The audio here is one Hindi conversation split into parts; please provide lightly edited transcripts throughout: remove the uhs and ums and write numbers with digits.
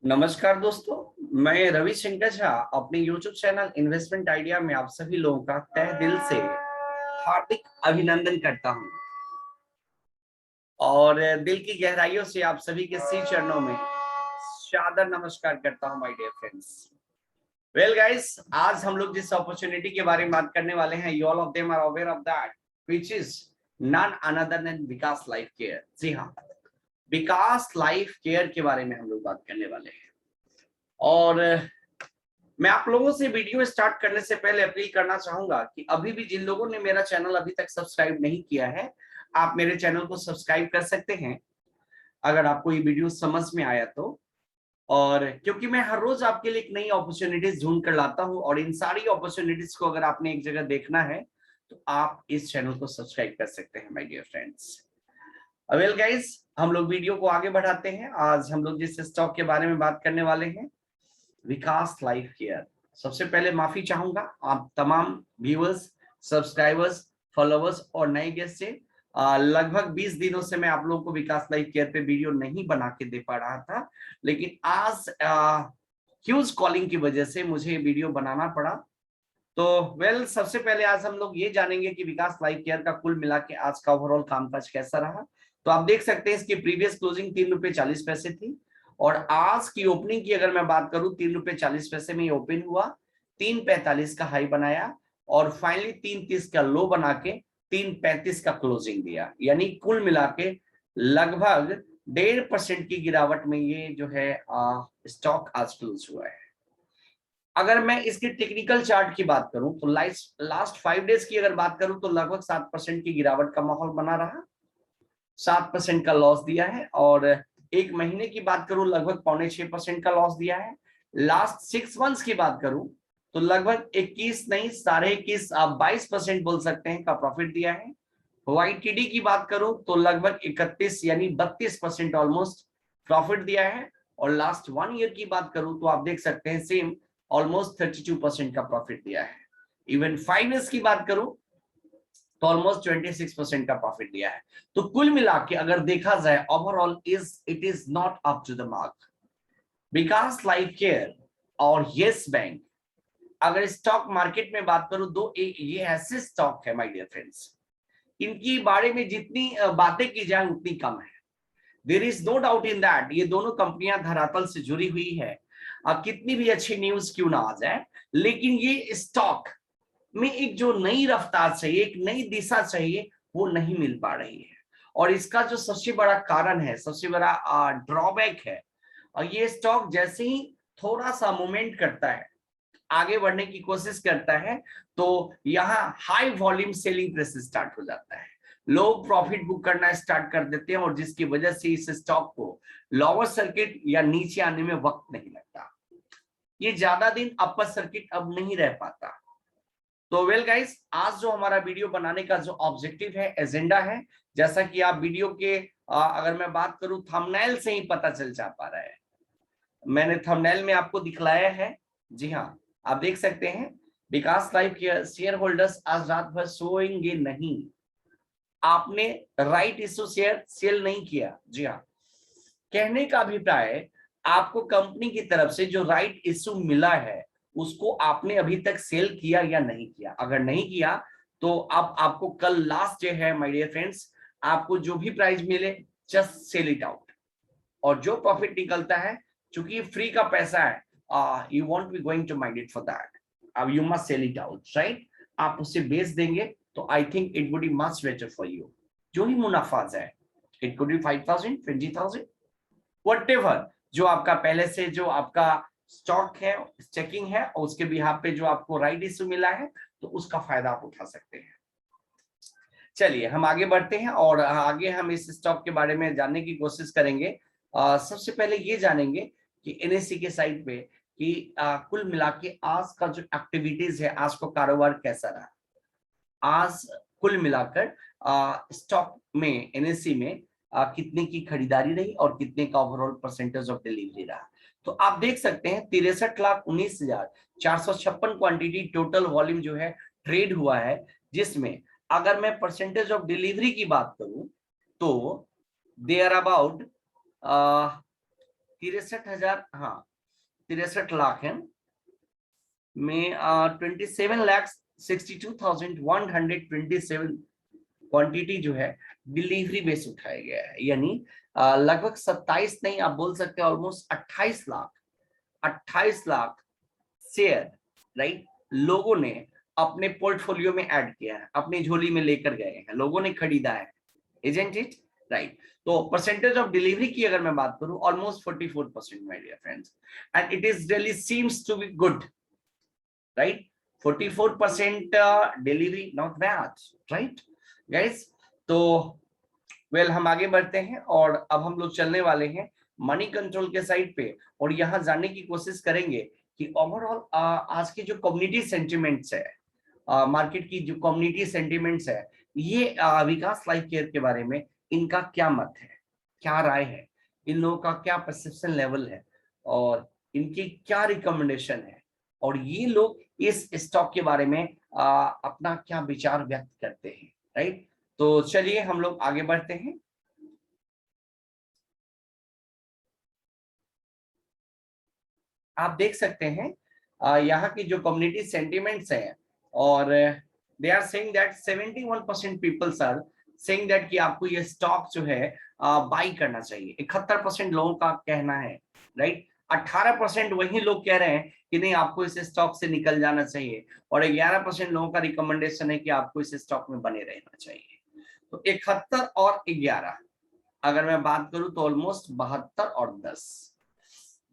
नमस्कार दोस्तों, मैं रविशंकर झा अपने YouTube चैनल इन्वेस्टमेंट आइडिया में आप सभी लोगों का तहे दिल से हार्दिक अभिनंदन करता हूं और दिल की गहराइयों से आप सभी के श्री चरणों में सादर नमस्कार करता हूं my dear friends. Well guys, आज हम लोग जिस अपॉर्चुनिटी के बारे में बात करने वाले हैं, you all of them are aware of that which is none another than Vikas life care. जी हाँ, विकास लाइफ केयर के बारे में हम लोग बात करने वाले हैं। और मैं आप लोगों से वीडियो स्टार्ट करने से पहले अपील करना चाहूंगा कि अभी भी जिन लोगों ने मेरा चैनल अभी तक सब्सक्राइब नहीं किया है, आप मेरे चैनल को सब्सक्राइब कर सकते हैं अगर आपको ये वीडियो समझ में आया तो। और क्योंकि मैं हर रोज आपके लिए एक नई अपॉर्चुनिटीज ढूंढ कर लाता हूं और इन सारी अपॉर्चुनिटीज को अगर आपने एक जगह देखना है तो आप इस चैनल को सब्सक्राइब कर सकते हैं my dear friends. Well guys, हम लोग वीडियो को आगे बढ़ाते हैं। आज हम लोग जिस स्टॉक के बारे में बात करने वाले हैं, विकास लाइफ केयर। सबसे पहले माफी चाहूंगा आप तमाम व्यूअर्स, सब्सक्राइबर्स, फॉलोवर्स और नए गेस्ट से। लगभग 20 दिनों से मैं आप लोगों को विकास लाइफ केयर पे वीडियो नहीं बना के दे पा रहा था, लेकिन आज ह्यूज कॉलिंग की वजह से मुझे वीडियो बनाना पड़ा। तो वेल, सबसे पहले आज हम लोग ये जानेंगे कि विकास लाइफ केयर का कुल मिला के आज का ओवरऑल कामकाज कैसा रहा। तो आप देख सकते हैं इसकी प्रीवियस क्लोजिंग 3.40 रुपए थी और आज की ओपनिंग की अगर मैं बात करूं 3.40 रुपए में ये ओपन हुआ, 3.45 का हाई बनाया और फाइनली 3.30 का लो बना के 3.35 का क्लोजिंग दिया। यानी कुल मिला के लगभग 1.5% की गिरावट में ये जो है स्टॉक आज क्लोज हुआ है। अगर मैं इसके टेक्निकल चार्ट की बात करूं तो लास्ट 5 डेज की अगर बात करूं तो लगभग 7% की गिरावट का माहौल बना रहा, 7% का लॉस दिया है। और एक महीने की बात करूं लगभग 5.6% का लॉस दिया है। लास्ट 6 मंथ्स की बात करूं तो लगभग 21 नहीं 21.5 आप 22% बोल सकते हैं का प्रॉफिट दिया है। YTD की बात करूं तो लगभग 31 यानी 32% ऑलमोस्ट प्रॉफिट दिया है। और लास्ट 1 ईयर की बात करूं तो आप देख सकते हैं सेम ऑलमोस्ट 32% का प्रॉफिट दिया है। इवन 5 ईयर्स की बात करूं तो ऑलमोस्ट 26% का प्रॉफिट दिया है। तो कुल मिला के अगर देखा जाए overall it is not up to the mark. Vikas life care और यस बैंक, अगर स्टॉक मार्केट में बात करूं ये ऐसे स्टॉक है माय डियर फ्रेंड्स, इनकी बारे में जितनी बातें की जाए उतनी कम है। There is no doubt in that ये दोनों कंपनियां धरातल से जुड़ी हुई है। कितनी भी अच्छी न्यूज क्यों ना आ जाए, लेकिन ये स्टॉक में एक जो नई रफ्तार चाहिए, एक नई दिशा चाहिए, वो नहीं मिल पा रही है। और इसका जो सबसे बड़ा कारण है, सबसे बड़ा ड्रॉबैक है, और ये स्टॉक जैसे ही थोड़ा सा मूवमेंट करता है, आगे बढ़ने की कोशिश करता है, तो यहाँ high volume selling press start हो जाता है। लोग प्रॉफिट बुक करना स्टार्ट कर देते हैं और जिसकी वजह से इस स्टॉक को लोअर सर्किट या नीचे आने में वक्त नहीं लगता। ये ज्यादा दिन अपर सर्किट अब नहीं रह पाता। तो वेल गाइस, आज जो हमारा वीडियो बनाने का जो ऑब्जेक्टिव है, एजेंडा है, जैसा कि आप वीडियो के अगर मैं बात करूं थंबनेल से ही पता चल जा पा रहा है, मैंने थंबनेल में आपको दिखलाया है। जी हाँ, आप देख सकते हैं विकास लाइफ के शेयर होल्डर्स आज रात भर सोएंगे नहीं। आपने राइट इश्यू शेयर सेल नहीं किया। जी हाँ, कहने का अभिप्राय, आपको कंपनी की तरफ से जो राइट इश्यू मिला है उसको आपने अभी तक सेल किया या नहीं किया। अगर नहीं किया तो अब आपको कल लास्ट डे है माय डियर फ्रेंड्स, आपको जो भी प्राइस मिले जस्ट सेल इट आउट। और जो प्रॉफिट निकलता है, चूंकि फ्री का पैसा है, you won't be going to mind it for that, अब you must sell it out, right. आप उसे बेच देंगे तो I think it would be much better for you. जो ही मुनाफा जाए, इट कुड बी 5,000 20,000 व्हाटएवर, जो आपका पहले से जो आपका स्टॉक है, चेकिंग है, और उसके बिहाफ पे जो आपको राइट इश्यू मिला है, तो उसका फायदा आप उठा सकते हैं। चलिए हम आगे बढ़ते हैं और आगे हम इस स्टॉक के बारे में जानने की कोशिश करेंगे। सबसे पहले ये जानेंगे कि NSE के साइड पे कि कुल मिला के आज का जो एक्टिविटीज है, आज का कारोबार कैसा रहा। आज कुल मिलाकर स्टॉक में NSE में कितने की खरीदारी रही और कितने का ओवरऑल परसेंटेज ऑफ डिलीवरी रहा। तो आप देख सकते हैं 63,19,456 क्वांटिटी टोटल वॉल्यूम जो है ट्रेड हुआ है, जिसमें अगर मैं परसेंटेज ऑफ डिलीवरी की बात करूं तो दे आर अबाउट 63,000, हाँ 63 लाख है में 27,62,127 क्वांटिटी जो है डिलीवरी बेस उठाया गया है, यानी लगभग 27 नहीं, आप बोल सकते हैं ऑलमोस्ट 28 लाख शेयर, राइट, लोगों ने अपने पोर्टफोलियो में ऐड किया है, अपनी झोली में लेकर गए हैं, लोगों ने खरीदा है, इजंट इट राइट। तो परसेंटेज ऑफ डिलीवरी की अगर मैं बात करूं, almost 44% my dear friends, and it is really seems to be good, right. 44% delivery, not bad, right guys. तो वेल हम आगे बढ़ते हैं और अब हम लोग चलने वाले हैं मनी कंट्रोल के साइड पे, और यहाँ जानने की कोशिश करेंगे कि ओवरऑल आज की जो कम्युनिटी सेंटिमेंट्स है, मार्केट की जो कम्युनिटी सेंटिमेंट्स है, ये विकास लाइफ केयर के बारे में इनका क्या मत है, क्या राय है, इन लोगों का क्या परसेप्शन लेवल है, और इनकी क्या रिकमेंडेशन है, और ये लोग इस स्टॉक के बारे में अपना क्या विचार व्यक्त करते हैं, राइट। तो चलिए हम लोग आगे बढ़ते हैं। आप देख सकते हैं यहाँ की जो कम्युनिटी सेंटिमेंट्स हैं, और they are saying that 71% peoples are saying that कि आपको ये स्टॉक जो है बाई करना चाहिए। 71% लोगों का कहना है, राइट। 18% वही लोग कह रहे हैं कि नहीं, आपको इस स्टॉक से निकल जाना चाहिए, और 11% लोगों का रिकमेंडेशन है कि आपको इस स्टॉक में बने रहना चाहिए। तो 71 और 11 अगर मैं बात करूं तो ऑलमोस्ट 72 और 10,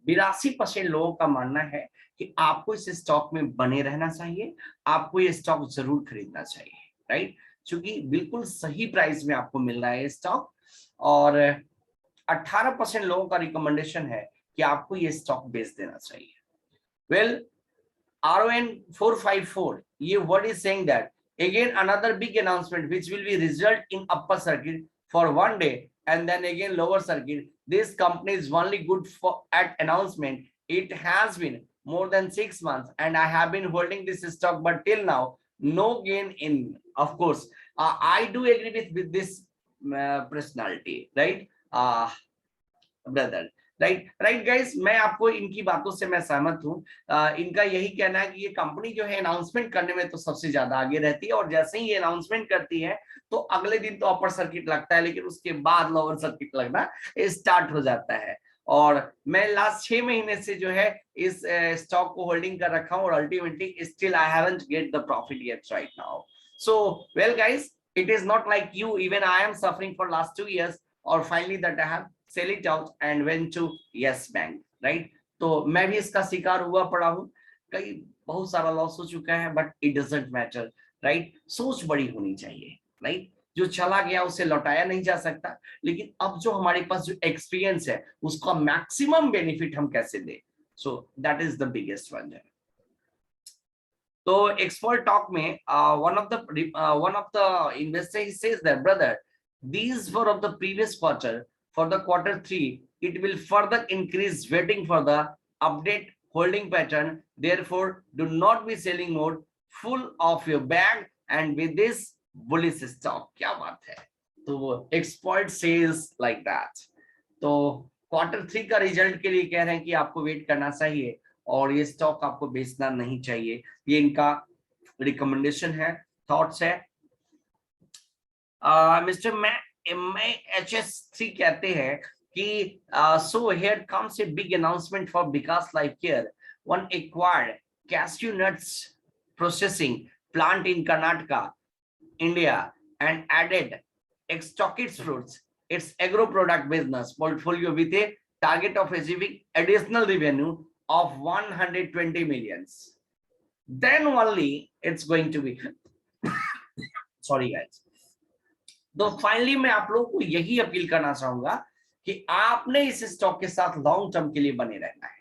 82% लोगों का मानना है कि आपको इस स्टॉक में बने रहना चाहिए, आपको ये स्टॉक जरूर खरीदना चाहिए, राइट, क्योंकि बिल्कुल सही प्राइस में आपको मिल रहा है स्टॉक। और 18% लोगों का रिकमेंडेशन है कि आपको ये स्टॉक बेच देना चाहिए। वेल, RON 454, ये word is saying that again another big announcement which will be result in upper circuit for one day and then again lower circuit. This company is only good for at announcement. It has been more than 6 months and I have been holding this stock, but till now no gain in, of course, I do agree with this personality, right, brother, right guys, मैं आपको इनकी बातों से मैं सहमत हूँ। इनका यही कहना है कि ये कंपनी जो है अनाउंसमेंट करने में तो सबसे ज्यादा आगे रहती है, और जैसे ही ये अनाउंसमेंट करती है तो अगले दिन तो अपर सर्किट लगता है, लेकिन उसके बाद लोअर सर्किट लगना स्टार्ट हो जाता है। और मैं लास्ट 6 महीने से जो है इस स्टॉक को होल्डिंग कर रखा हूँ, और ultimately still I haven't get the profit yet right now. So well guys, it is not like you, even I am suffering for last 2 years, और finally that I have sell it out and went to Yes Bank, right। तो मैं भी इसका शिकार हुआ पड़ा हूँ, कई बहुत सारा लॉस हो चुका है, but it doesn't matter, right. सोच बड़ी होनी चाहिए, राइट। जो चला गया उसे लौटाया नहीं जा सकता, लेकिन अब जो हमारे पास जो एक्सपीरियंस है उसका मैक्सिमम बेनिफिट हम कैसे दें, so that is the biggest one. तो एक्सपर्ट टॉक में one of the investor, he says that brother, these were of the previous quarter, for the Q3 it will further increase, waiting for the update holding pattern, therefore do not be selling more, full of your bag and with this bullish stock। क्या बात है, तो एक्सपर्ट सेल्स लाइक दैट। तो Q3 का रिजल्ट के लिए कह रहे हैं कि आपको वेट करना चाहिए और ये स्टॉक आपको बेचना नहीं चाहिए, ये इनका रिकमेंडेशन है, थॉट्स है। मिस्टर HS3 कहते हैं कि so here comes a big announcement for Vikas life care, one acquired cashew nuts processing plant in Karnataka, India, and added Extockits fruits, its agro product business portfolio with a target of achieving additional revenue of 120 millions. Then only it's going to be sorry guys। तो फाइनली मैं आप लोगों को यही अपील करना चाहूंगा कि आपने इस स्टॉक के साथ लॉन्ग टर्म के लिए बने रहना है।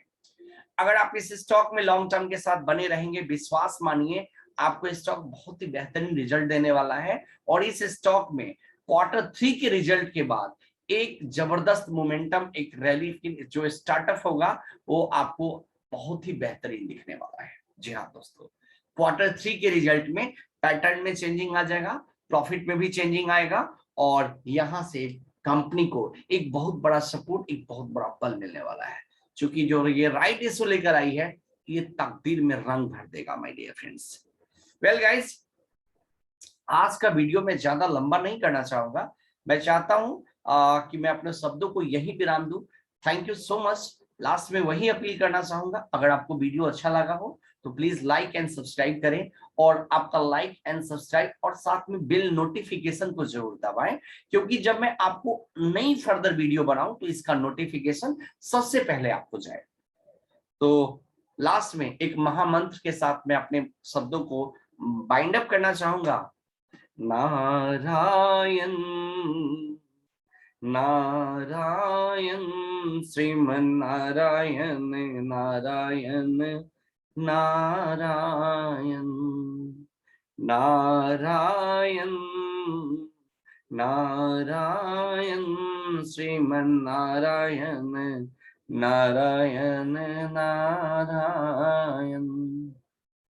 अगर आप इस स्टॉक में लॉन्ग टर्म के साथ बने रहेंगे, विश्वास मानिए आपको स्टॉक बहुत ही बेहतरीन रिजल्ट देने वाला है, और इस स्टॉक में Q3 के रिजल्ट के बाद एक जबरदस्त मोमेंटम, एक रैली जो स्टार्टअप होगा वो आपको बहुत ही बेहतरीन दिखने वाला है। जी हाँ दोस्तों, Q3 के रिजल्ट में पैटर्न में चेंजिंग आ जाएगा, प्रॉफिट में भी चेंजिंग आएगा, और यहां से कंपनी को एक बहुत बड़ा सपोर्ट, एक बहुत बड़ा बल मिलने वाला है। क्योंकि जो ये राइट इशू लेकर आई है ये तकदीर में रंग भर देगा my dear friends. Well guys, आज का वीडियो मैं ज्यादा लंबा नहीं करना चाहूंगा। मैं चाहता हूं कि मैं अपने शब्दों को यहीं विराम दूं। Thank you so much. Last में वही अपील करना चाहूंगा, अगर आपको वीडियो अच्छा लगा हो तो प्लीज लाइक एंड सब्सक्राइब करें, और आपका लाइक एंड सब्सक्राइब और साथ में बेल नोटिफिकेशन को जरूर दबाएं, क्योंकि जब मैं आपको नई फर्दर वीडियो बनाऊं तो इसका नोटिफिकेशन सबसे पहले आपको जाए। तो लास्ट में एक महामंत्र के साथ मैं अपने शब्दों को बाइंड अप करना चाहूंगा। नारायण नारायण श्रीमन्नारायण नारायण नारायण नारायण नारायण श्रीमन्नारायण नारायण नारायण।